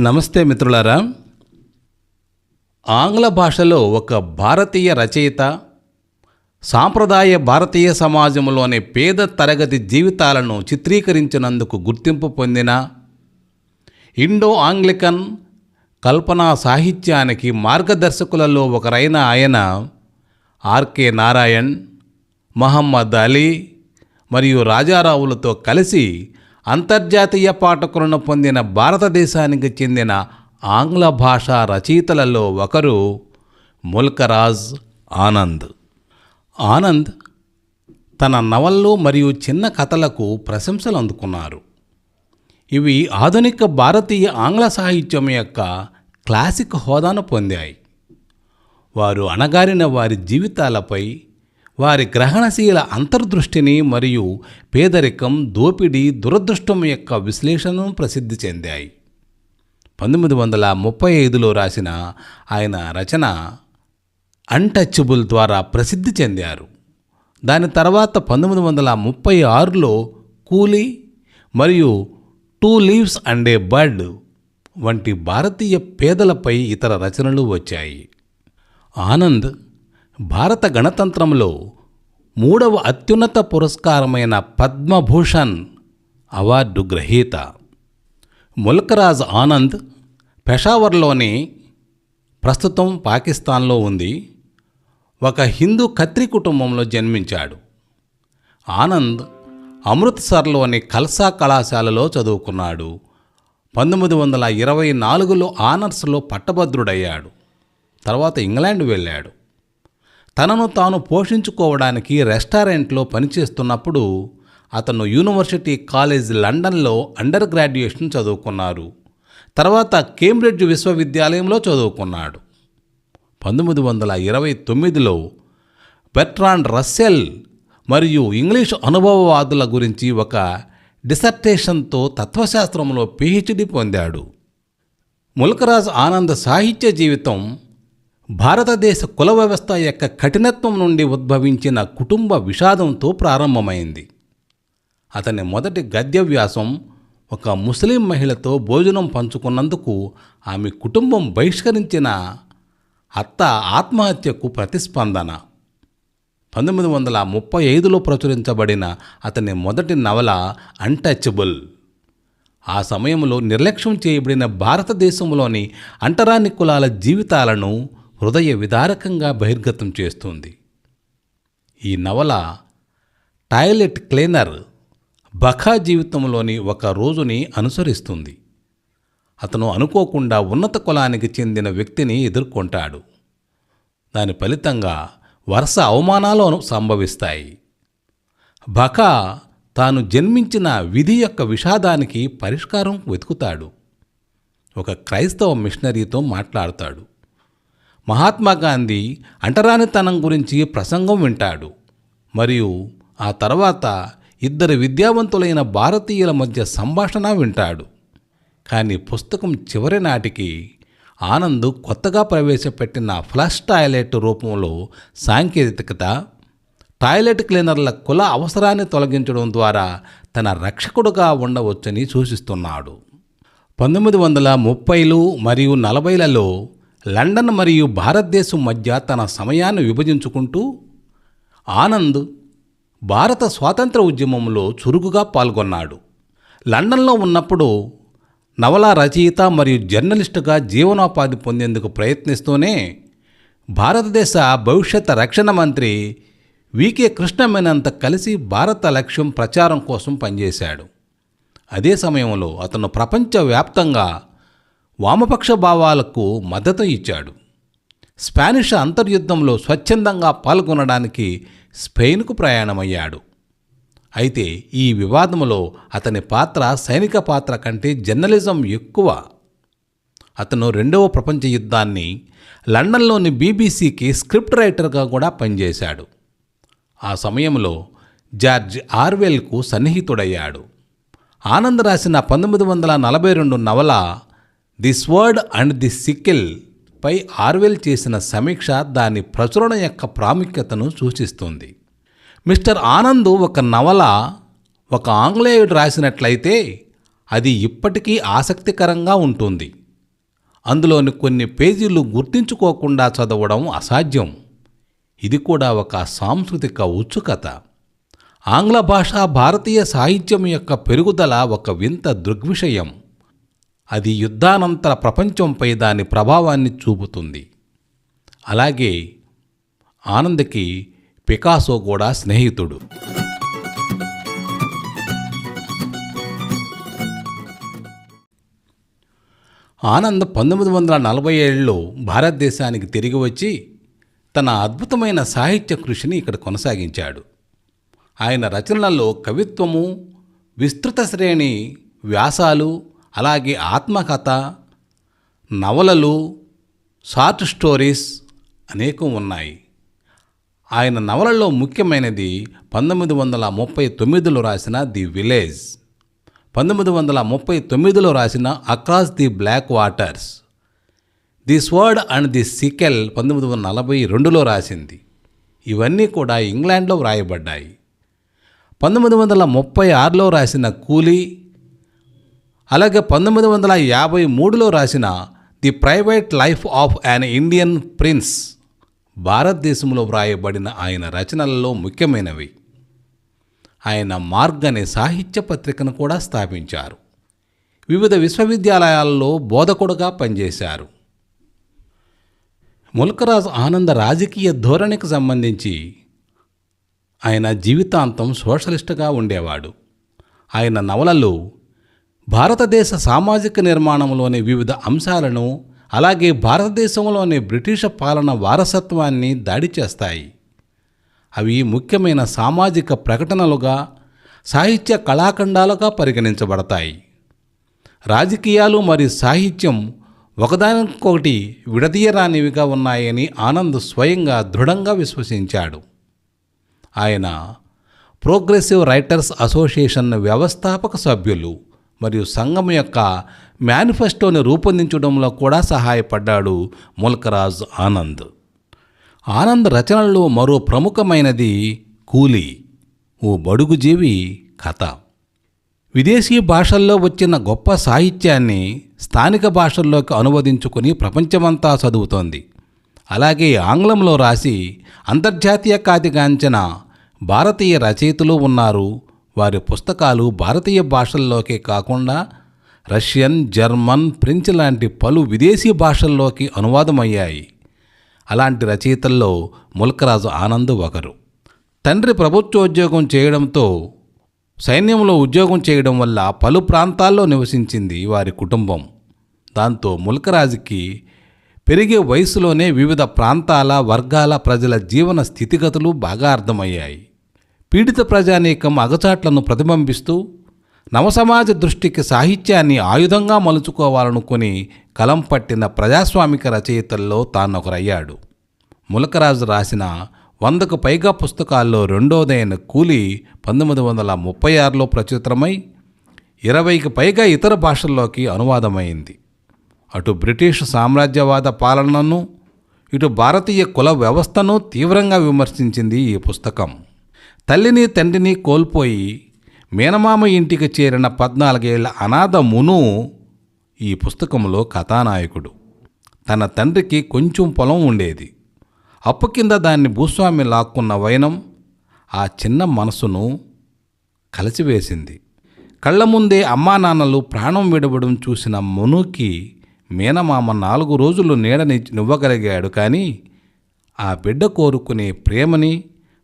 నమస్తే మిత్రులారా. ఆంగ్ల భాషలో ఒక భారతీయ రచయిత సాంప్రదాయ భారతీయ సమాజంలోని పేద తరగతి జీవితాలను చిత్రీకరించినందుకు గుర్తింపు పొందిన ఇండో ఆంగ్లికన్ కల్పనా సాహిత్యానికి మార్గదర్శకులలో ఒకరైన ఆయన ఆర్కే నారాయణ్, మహమ్మద్ అలీ మరియు రాజారావులతో కలిసి అంతర్జాతీయ పాఠకులను పొందిన భారతదేశానికి చెందిన ఆంగ్ల భాషా రచయితలలో ఒకరు ముల్కరాజ్ ఆనంద్. ఆనంద్ తన నవళ్ళు మరియు చిన్న కథలకు ప్రశంసలు అందుకున్నారు. ఇవి ఆధునిక భారతీయ ఆంగ్ల సాహిత్యం యొక్క క్లాసిక్ హోదాను పొందాయి. వారు అణగారిన వారి జీవితాలపై వారి గ్రహణశీల అంతర్దృష్టిని మరియు పేదరికం, దోపిడీ, దురదృష్టం యొక్క విశ్లేషణను ప్రసిద్ధి చెందాయి. 1935లో రాసిన ఆయన రచన అన్టచబుల్ ద్వారా ప్రసిద్ధి చెందారు. దాని తర్వాత 1936లో కూలీ మరియు two leaves and A bird వంటి భారతీయ పేదలపై ఇతర రచనలు వచ్చాయి. ఆనంద్ భారత గణతంత్రంలో 3వ అత్యున్నత పురస్కారమైన పద్మభూషణ్ అవార్డు గ్రహీత. ముల్కరాజ్ ఆనంద్ పెషావర్లోని, ప్రస్తుతం పాకిస్తాన్లో ఉంది, ఒక హిందూ ఖత్రి కుటుంబంలో జన్మించాడు. ఆనంద్ అమృత్సర్లోని ఖల్సా కళాశాలలో చదువుకున్నాడు. 1924లో ఆనర్స్లో పట్టభద్రుడయ్యాడు. తర్వాత ఇంగ్లాండ్ వెళ్ళాడు. తనను తాను పోషించుకోవడానికి రెస్టారెంట్లో పనిచేస్తున్నప్పుడు అతను యూనివర్సిటీ కాలేజ్ లండన్లో అండర్ గ్రాడ్యుయేషన్ చదువుకున్నారు. తర్వాత కేంబ్రిడ్జ్ విశ్వవిద్యాలయంలో చదువుకున్నాడు. 1929లో బెర్ట్రాండ్ రస్సెల్ మరియు ఇంగ్లీషు అనుభవవాదుల గురించి ఒక డిసర్టేషన్తో తత్వశాస్త్రంలో PhD పొందాడు. ముల్కరాజ్ ఆనంద్ సాహిత్య జీవితం భారతదేశ కుల వ్యవస్థ యొక్క కఠినత్వం నుండి ఉద్భవించిన కుటుంబ విషాదంతో ప్రారంభమైంది. అతని మొదటి గద్య వ్యాసం ఒక ముస్లిం మహిళతో భోజనం పంచుకున్నందుకు ఆమె కుటుంబం బహిష్కరించిన అత్త ఆత్మహత్యకు ప్రతిస్పందన. 1935లో ప్రచురించబడిన అతని మొదటి నవల అన్టచబుల్ ఆ సమయంలో నిర్లక్ష్యం చేయబడిన భారతదేశంలోని అంటరాని కులాల జీవితాలను హృదయ విదారకంగా బహిర్గతం చేస్తుంది. ఈ నవల టాయిలెట్ క్లీనర్ బఖా జీవితంలోని ఒక రోజుని అనుసరిస్తుంది. అతను అనుకోకుండా ఉన్నత కులానికి చెందిన వ్యక్తిని ఎదుర్కొంటాడు. దాని ఫలితంగా వరుస అవమానాలు సంభవిస్తాయి. బఖా తాను జన్మించిన విధి యొక్క విషాదానికి పరిష్కారం వెతుకుతాడు. ఒక క్రైస్తవ మిషనరీతో మాట్లాడతాడు. మహాత్మా గాంధీ అంటరానితనం గురించి ప్రసంగం వింటాడు మరియు ఆ తర్వాత 2 విద్యావంతులైన భారతీయుల మధ్య సంభాషణ వింటాడు. కానీ పుస్తకం చివరి నాటికి ఆనంద్ కొత్తగా ప్రవేశపెట్టిన ఫ్లష్ టాయిలెట్ రూపంలో సాంకేతికత టాయిలెట్ క్లీనర్ల కుల అవసరాన్ని తొలగించడం ద్వారా తన రక్షకుడుగా ఉండవచ్చని సూచిస్తున్నాడు. 1930లు మరియు 40లలో లండన్ మరియు భారతదేశం మధ్య తన సమయాన్ని విభజించుకుంటూ ఆనంద్ భారత స్వాతంత్ర ఉద్యమంలో చురుకుగా పాల్గొన్నాడు. లండన్లో ఉన్నప్పుడు నవలా రచయిత మరియు జర్నలిస్టుగా జీవనోపాధి పొందేందుకు ప్రయత్నిస్తూనే భారతదేశ భవిష్యత్ రక్షణ మంత్రి వికే కృష్ణమేనంతో కలిసి భారత లక్ష్యం ప్రచారం కోసం పనిచేశాడు. అదే సమయంలో అతను ప్రపంచవ్యాప్తంగా వామపక్ష భావాలకు మద్దతు ఇచ్చాడు. స్పానిష్ అంతర్యుద్ధంలో స్వచ్ఛందంగా పాల్గొనడానికి స్పెయిన్కు ప్రయాణమయ్యాడు. అయితే ఈ వివాదంలో అతని పాత్ర సైనిక పాత్ర కంటే జర్నలిజం ఎక్కువ. అతను 2వ ప్రపంచ యుద్ధాన్ని లండన్లోని BBCకి స్క్రిప్ట్ రైటర్గా కూడా పనిచేశాడు. ఆ సమయంలో జార్జ్ ఆర్వెల్కు సన్నిహితుడయ్యాడు. ఆనంద్ రాసిన 1942 నవల the sword and the sickle పై ఆర్వెల్ చేసిన సమీక్ష దాని ప్రచురణ యొక్క ప్రాముఖ్యతను సూచిస్తుంది. మిస్టర్ ఆనంద్ ఒక నవల ఒక ఆంగ్లేయుడు రాసినట్లయితే అది ఇప్పటికీ ఆసక్తికరంగా ఉంటుంది. అందులోని కొన్ని పేజీలు గుర్తించుకోకుండా చదవడం అసాధ్యం. ఇది కూడా ఒక సాంస్కృతిక ఉత్సుకత. ఆంగ్ల భాష భారతీయ సాహిత్యం యొక్క పెరుగుదల ఒక వింత దృగ్విషయం. అది యుద్ధానంతర ప్రపంచంపై దాని ప్రభావాన్ని చూపుతుంది. అలాగే ఆనంద్కి పికాసో కూడా స్నేహితుడు. ఆనంద్ 1947లో భారతదేశానికి తిరిగి వచ్చి తన అద్భుతమైన సాహిత్య కృషిని ఇక్కడ కొనసాగించాడు. ఆయన రచనలలో కవిత్వము, విస్తృత శ్రేణి వ్యాసాలు, అలాగే ఆత్మకథ, నవలలు, షార్ట్ స్టోరీస్ అనేకం ఉన్నాయి. ఆయన నవలలో ముఖ్యమైనది 1939లో రాసిన ది విలేజ్, 1939లో రాసిన across the black waters, the sword and the sickle 1942లో రాసింది. ఇవన్నీ కూడా ఇంగ్లాండ్లో వ్రాయబడ్డాయి. 1936లో రాసిన కూలీ, అలాగే 1953లో రాసిన the private life of an Indian prince భారతదేశంలో వ్రాయబడిన ఆయన రచనలలో ముఖ్యమైనవి. ఆయన మార్గ్ అనే సాహిత్య పత్రికను కూడా స్థాపించారు. వివిధ విశ్వవిద్యాలయాల్లో బోధకుడుగా పనిచేశారు. ముల్కరాజ్ ఆనంద్ రాజకీయ ధోరణికి సంబంధించి ఆయన జీవితాంతం సోషలిస్టుగా ఉండేవాడు. ఆయన నవలలు భారతదేశ సామాజిక నిర్మాణంలోని వివిధ అంశాలను, అలాగే భారతదేశంలోని బ్రిటిష్ పాలన వారసత్వాన్ని దాడి చేస్తాయి. అవి ముఖ్యమైన సామాజిక ప్రకటనలుగా, సాహిత్య కళాఖండాలుగా పరిగణించబడతాయి. రాజకీయాలు మరియు సాహిత్యం ఒకదానికొకటి విడదీయరానివిగా ఉన్నాయని ఆనంద్ స్వయంగా దృఢంగా విశ్వసించాడు. ఆయన ప్రోగ్రెసివ్ రైటర్స్ అసోసియేషన్ వ్యవస్థాపక సభ్యులు మరియు సంఘం యొక్క మేనిఫెస్టోని రూపొందించడంలో కూడా సహాయపడ్డాడు ముల్కరాజ్ ఆనంద్. ఆనంద్ రచనల్లో మరో ప్రముఖమైనది కూలీ, ఓ బడుగుజీవి కథ. విదేశీ భాషల్లో వచ్చిన గొప్ప సాహిత్యాన్ని స్థానిక భాషల్లోకి అనువదించుకుని ప్రపంచమంతా చదువుతోంది. అలాగే ఆంగ్లంలో రాసి అంతర్జాతీయ ఖ్యాతిగాంచిన భారతీయ రచయితలు ఉన్నారు. వారి పుస్తకాలు భారతీయ భాషల్లోకే కాకుండా రష్యన్, జర్మన్, ఫ్రెంచ్ లాంటి పలు విదేశీ భాషల్లోకి అనువాదమయ్యాయి. అలాంటి రచయితల్లో ముల్కరాజ్ ఆనంద్ ఒకరు. తండ్రి ప్రభుత్వోద్యోగం చేయడంతో సైన్యంలో ఉద్యోగం చేయడం వల్ల పలు ప్రాంతాల్లో నివసించింది వారి కుటుంబం. దాంతో ముల్కరాజ్కి పెరిగే వయసులోనే వివిధ ప్రాంతాల, వర్గాల ప్రజల జీవన స్థితిగతులు బాగా అర్థమయ్యాయి. పీడిత ప్రజానీకం అగచాట్లను ప్రతిబింబిస్తూ నవసమాజ దృష్టికి సాహిత్యాన్ని ఆయుధంగా మలుచుకోవాలనుకుని కలం పట్టిన ప్రజాస్వామిక రచయితల్లో తానొకరయ్యాడు. ముల్కరాజ్ రాసిన 100కు పైగా పుస్తకాల్లో రెండోదైన కూలీ 1936లో ప్రచురితమై 20కి పైగా ఇతర భాషల్లోకి అనువాదమైంది. అటు బ్రిటిష్ సామ్రాజ్యవాద పాలనను, ఇటు భారతీయ కుల వ్యవస్థను తీవ్రంగా విమర్శించింది ఈ పుస్తకం. తల్లిని తండ్రిని కోల్పోయి మేనమామ ఇంటికి చేరిన 14 ఏళ్ల అనాథ మును ఈ పుస్తకంలో కథానాయకుడు. తన తండ్రికి కొంచెం పొలం ఉండేది. అప్పు కింద దాన్ని భూస్వామి లాక్కున్న వైనం ఆ చిన్న మనసును కలిసివేసింది. కళ్ళ ముందే అమ్మా నాన్నలు ప్రాణం విడవడం చూసిన మునుకి మేనమామ 4 రోజులు నీడనివ్వగలిగాడు. కానీ ఆ బిడ్డ కోరుకునే ప్రేమని,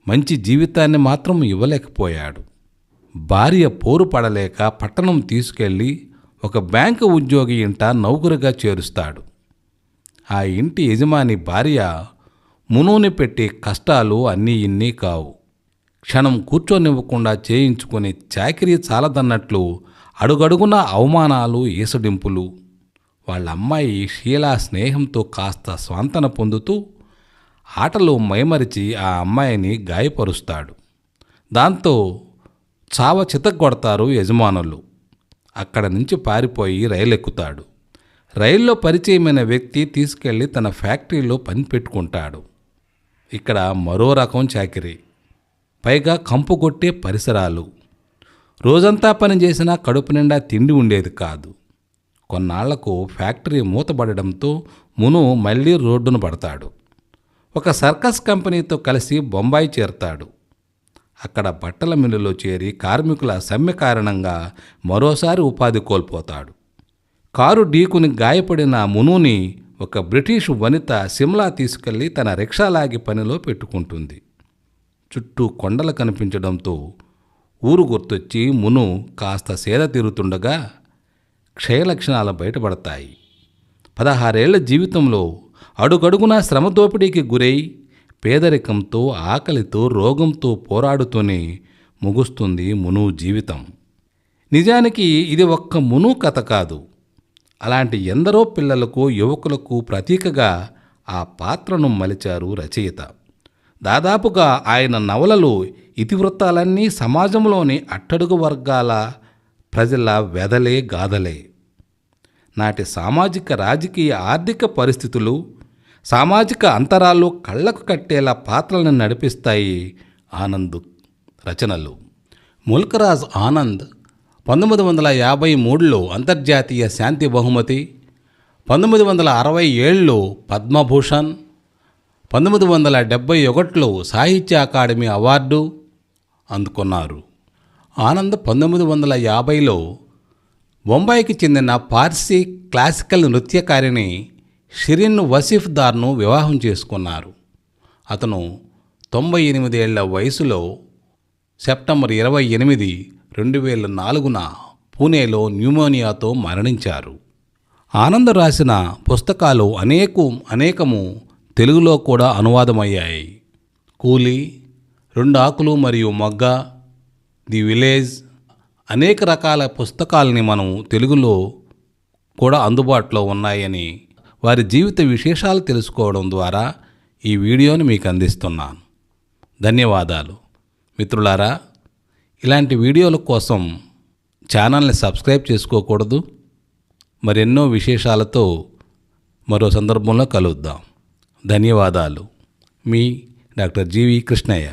మంచి జీవితాన్ని మాత్రం ఇవ్వలేకపోయాడు. భార్య పోరు పడలేక పట్టణం తీసుకెళ్ళి ఒక బ్యాంకు ఉద్యోగి ఇంట నౌకరుగా చేరుస్తాడు. ఆ ఇంటి యజమాని భార్య మునుని పెట్టే కష్టాలు అన్నీ ఇన్నీ కావు. క్షణం కూర్చొనివ్వకుండా చేయించుకుని చాకిరీ చాలదన్నట్లు అడుగడుగున అవమానాలు, ఈసడింపులు. వాళ్ళ అమ్మాయి షీలా స్నేహంతో కాస్త స్వాంతన పొందుతూ ఆటలో మైమరిచి ఆ అమ్మాయిని గాయపరుస్తాడు. దాంతో చావ చితగ్గొడతారు యజమానులు. అక్కడ నుంచి పారిపోయి రైలు ఎక్కుతాడు. రైల్లో పరిచయమైన వ్యక్తి తీసుకెళ్లి తన ఫ్యాక్టరీలో పని పెట్టుకుంటాడు. ఇక్కడ మరో రకం చాకిరీ, పైగా కంపు కొట్టే పరిసరాలు. రోజంతా పని చేసినా కడుపు నిండా తిండి ఉండేది కాదు. కొన్నాళ్లకు ఫ్యాక్టరీ మూతపడడంతో మును మళ్ళీ రోడ్డున పడతాడు. ఒక సర్కస్ కంపెనీతో కలిసి బొంబాయి చేరతాడు. అక్కడ బట్టల మిల్లులో చేరి కార్మికుల సమ్మె కారణంగా మరోసారి ఉపాధి కోల్పోతాడు. కారు ఢీకుని గాయపడిన మునుని ఒక బ్రిటిష్ వనిత సిమ్లా తీసుకెళ్లి తన రిక్షాలాగి పనిలో పెట్టుకుంటుంది. చుట్టూ కొండలు కనిపించడంతో ఊరు గుర్తొచ్చి మును కాస్త సేద తీరుతుండగా క్షయలక్షణాలు బయటపడతాయి. 16 ఏళ్ల జీవితంలో అడుగడుగునా శ్రమదోపిడీకి గురై పేదరికంతో, ఆకలితో, రోగంతో పోరాడుతూనే ముగుస్తుంది మును జీవితం. నిజానికి ఇది ఒక్క మును కథ కాదు. అలాంటి ఎందరో పిల్లలకు, యువకులకు ప్రతీకగా ఆ పాత్రను మలిచారు రచయిత. దాదాపుగా ఆయన నవలలు ఇతివృత్తాలన్నీ సమాజంలోని అట్టడుగు వర్గాల ప్రజల వెదలే గాథలే. నాటి సామాజిక, రాజకీయ, ఆర్థిక పరిస్థితులు, సామాజిక అంతరాలు కళ్లకు కట్టేలా పాత్రలను నడిపిస్తాయి ఆనంద్ రచనలు. ముల్కరాజ్ ఆనంద్ 1953లో అంతర్జాతీయ శాంతి బహుమతి, 1967లో పద్మభూషణ్, 1971లో సాహిత్య అకాడమీ అవార్డు అందుకున్నారు. ఆనంద్ 1950లో బొంబాయికి చెందిన పార్సీ క్లాసికల్ నృత్యకారిణి షిరిన్ వసీఫ్దార్ను వివాహం చేసుకున్నారు. అతను 98 ఏళ్ల వయసులో సెప్టెంబర్ 28, 2004న పూణేలో న్యూమోనియాతో మరణించారు. ఆనంద్ రాసిన పుస్తకాలు అనేకము తెలుగులో కూడా అనువాదమయ్యాయి. కూలీ, 2 ఆకులు మరియు మొగ్గ, ది విలేజ్, అనేక రకాల పుస్తకాలని మనం తెలుగులో కూడా అందుబాటులో ఉన్నాయని వారి జీవిత విశేషాలు తెలుసుకోవడం ద్వారా ఈ వీడియోని మీకు అందిస్తున్నాను. ధన్యవాదాలు మిత్రులారా. ఇలాంటి వీడియోల కోసం ఛానల్ని సబ్స్క్రైబ్ చేసుకోకూడదు. మరెన్నో విశేషాలతో మరో సందర్భంలో కలుద్దాం. ధన్యవాదాలు. మీ డాక్టర్ జీవి కృష్ణయ్య.